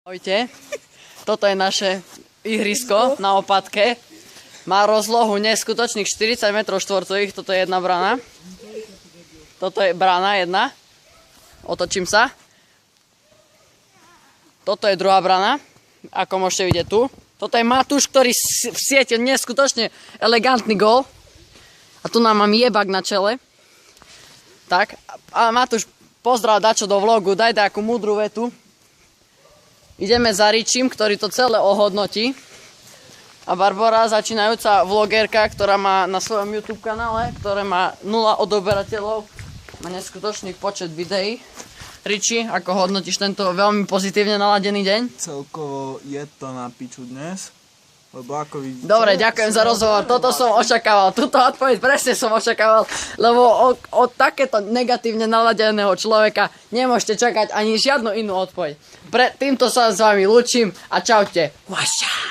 Ahojte, toto je naše ihrisko na Opatke. Má rozlohu neskutočných 40 m štvorcových, toto je jedna brána. Toto je brána jedna. Otočím sa. Toto je druhá brána, ako môžete vidieť tu. Toto je Matúš, ktorý vsietil neskutočne elegantný gól. A tu nám mám jebak na čele. Tak, a Matúš, pozdrav dačo do vlogu, daj takú múdru vetu. Ideme za Ričím, ktorý to celé ohodnotí. A Barbora, začínajúca vlogerka, ktorá má na svojom YouTube kanále, ktoré má 0 odoberateľov, má neskutočný počet videí. Riči, ako hodnotíš tento veľmi pozitívne naladený deň? Celkovo je to na piču dnes, lebo ako vidíte... Dobre, ďakujem za rozhovor, toto som očakával, túto odpoveď presne som očakával, lebo od takéto negatívne naladeného človeka nemôžete čakať ani žiadnu inú odpoveď. Týmto sa s vami lúčim a čaute. Vaša.